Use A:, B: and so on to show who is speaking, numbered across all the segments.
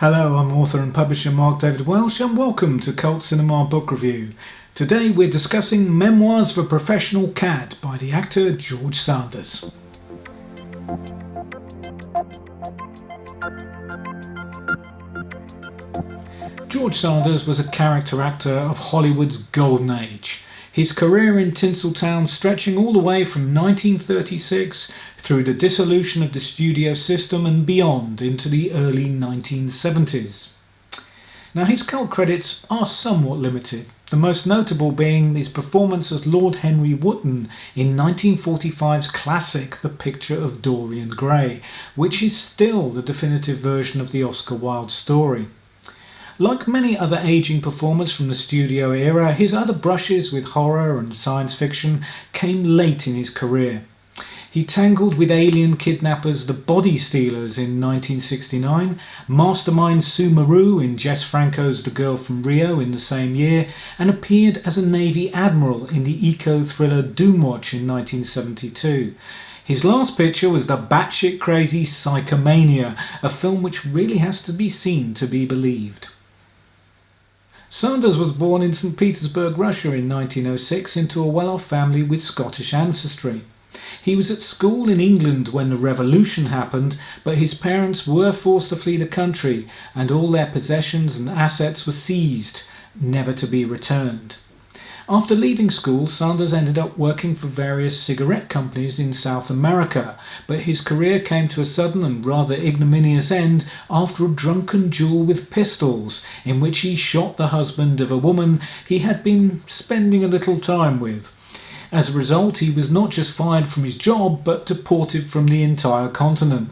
A: Hello, I'm author and publisher Mark David Welsh and welcome to Cult Cinema Book Review. Today we're discussing Memoirs of a Professional Cad by the actor George Sanders. George Sanders was a character actor of Hollywood's golden age. His career in Tinseltown stretching all the way from 1936 through the dissolution of the studio system and beyond into the early 1970s. Now his cult credits are somewhat limited, the most notable being his performance as Lord Henry Wotton in 1945's classic The Picture of Dorian Gray, which is still the definitive version of the Oscar Wilde story. Like many other ageing performers from the studio era, his other brushes with horror and science fiction came late in his career. He tangled with alien kidnappers the Body Stealers in 1969, mastermind Sue Maru in Jess Franco's The Girl from Rio in the same year, and appeared as a Navy admiral in the eco-thriller Doomwatch in 1972. His last picture was the batshit crazy Psychomania, a film which really has to be seen to be believed. Sanders was born in St. Petersburg, Russia in 1906 into a well-off family with Scottish ancestry. He was at school in England when the revolution happened, but his parents were forced to flee the country and all their possessions and assets were seized, never to be returned. After leaving school, Sanders ended up working for various cigarette companies in South America, but his career came to a sudden and rather ignominious end after a drunken duel with pistols, in which he shot the husband of a woman he had been spending a little time with. As a result, he was not just fired from his job, but deported from the entire continent.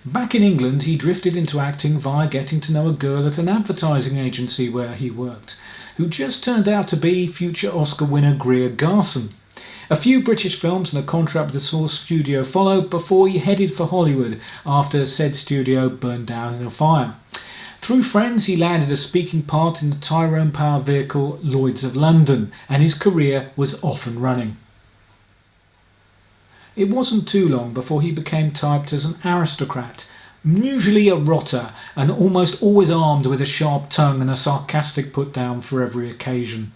A: Back in England, he drifted into acting via getting to know a girl at an advertising agency where he worked, who just turned out to be future Oscar winner Greer Garson. A few British films and a contract with the Source studio followed before he headed for Hollywood after said studio burned down in a fire. Through friends, he landed a speaking part in the Tyrone Power vehicle Lloyd's of London, and his career was off and running. It wasn't too long before he became typed as an aristocrat, usually a rotter, and almost always armed with a sharp tongue and a sarcastic put-down for every occasion.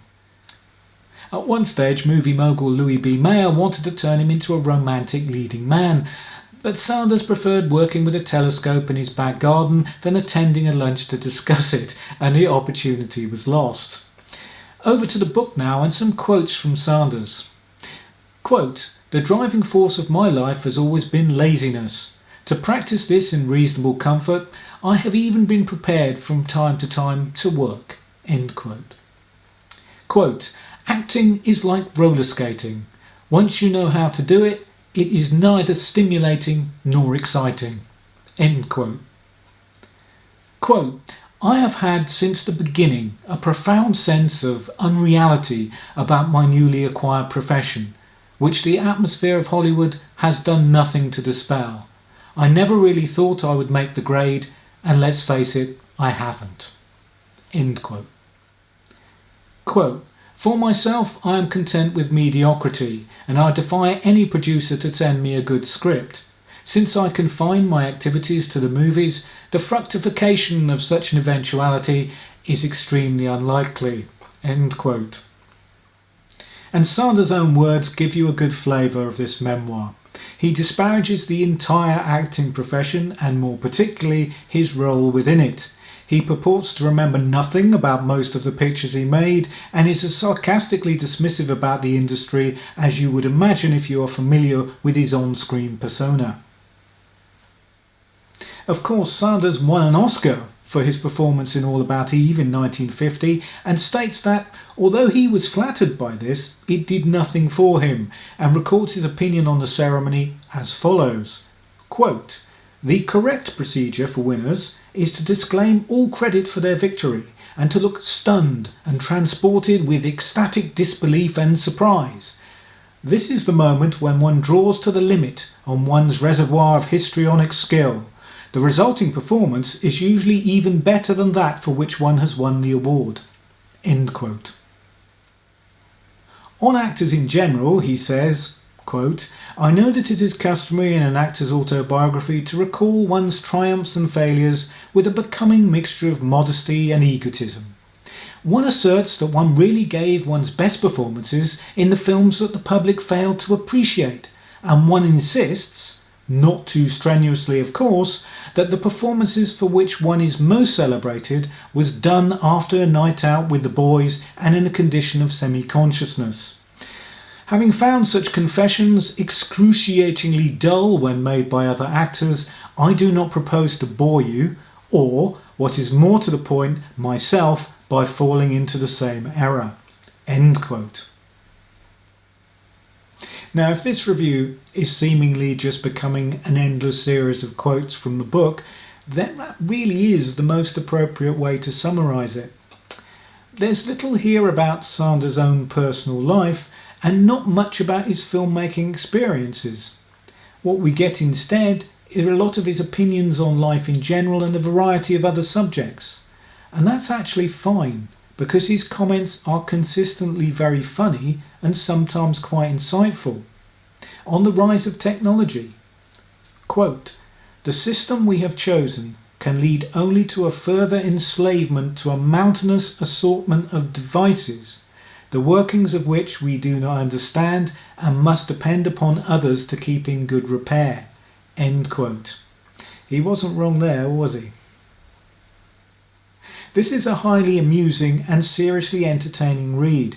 A: At one stage, movie mogul Louis B. Mayer wanted to turn him into a romantic leading man, but Sanders preferred working with a telescope in his back garden than attending a lunch to discuss it, and the opportunity was lost. Over to the book now and some quotes from Sanders. Quote, "The driving force of my life has always been laziness. To practice this in reasonable comfort, I have even been prepared from time to time to work." End quote. Quote, "Acting is like roller skating. Once you know how to do it, it is neither stimulating nor exciting." End quote. Quote, "I have had since the beginning a profound sense of unreality about my newly acquired profession, which the atmosphere of Hollywood has done nothing to dispel. I never really thought I would make the grade, and let's face it, I haven't." End quote. Quote, "For myself, I am content with mediocrity, and I defy any producer to send me a good script. Since I confine my activities to the movies, the fructification of such an eventuality is extremely unlikely." End quote. And Sanders' own words give you a good flavour of this memoir. He disparages the entire acting profession and more particularly his role within it. He purports to remember nothing about most of the pictures he made and is as sarcastically dismissive about the industry as you would imagine if you are familiar with his on-screen persona. Of course, Sanders won an Oscar for his performance in All About Eve in 1950 and states that, although he was flattered by this, it did nothing for him, and records his opinion on the ceremony as follows. Quote, "The correct procedure for winners is to disclaim all credit for their victory and to look stunned and transported with ecstatic disbelief and surprise. This is the moment when one draws to the limit on one's reservoir of histrionic skill. The resulting performance is usually even better than that for which one has won the award." End quote. On actors in general, he says, Quote, "I know that it is customary in an actor's autobiography to recall one's triumphs and failures with a becoming mixture of modesty and egotism. One asserts that one really gave one's best performances in the films that the public failed to appreciate, and one insists, not too strenuously of course, that the performances for which one is most celebrated was done after a night out with the boys and in a condition of semi-consciousness. Having found such confessions excruciatingly dull when made by other actors, I do not propose to bore you, or, what is more to the point, myself, by falling into the same error." End quote. Now, if this review is seemingly just becoming an endless series of quotes from the book, then that really is the most appropriate way to summarise it. There's little here about Sanders' own personal life, and not much about his filmmaking experiences. What we get instead is a lot of his opinions on life in general and a variety of other subjects. And that's actually fine, because his comments are consistently very funny and sometimes quite insightful. On the rise of technology. Quote, "The system we have chosen can lead only to a further enslavement to a mountainous assortment of devices, the workings of which we do not understand and must depend upon others to keep in good repair." End quote. He wasn't wrong there, was he? This is a highly amusing and seriously entertaining read,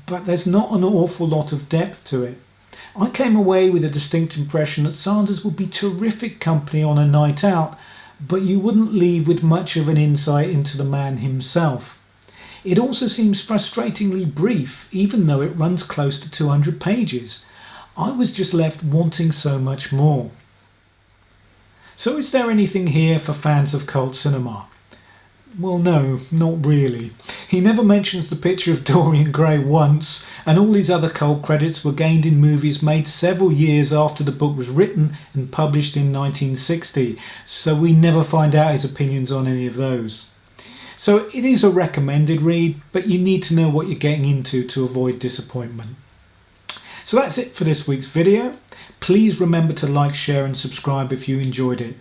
A: but there's not an awful lot of depth to it. I came away with a distinct impression that Sanders would be terrific company on a night out, but you wouldn't leave with much of an insight into the man himself. It also seems frustratingly brief, even though it runs close to 200 pages. I was just left wanting so much more. So is there anything here for fans of cult cinema? Well, no, not really. He never mentions the picture of Dorian Gray once, and all his other cult credits were gained in movies made several years after the book was written and published in 1960, so we never find out his opinions on any of those. So it is a recommended read, but you need to know what you're getting into to avoid disappointment. So that's it for this week's video. Please remember to like, share and subscribe if you enjoyed it.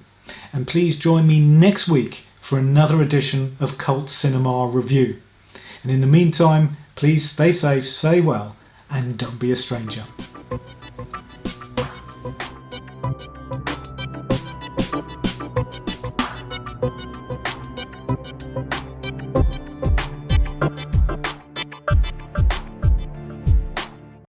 A: And please join me next week for another edition of Cult Cinema Review. And in the meantime, please stay safe, stay well, and don't be a stranger.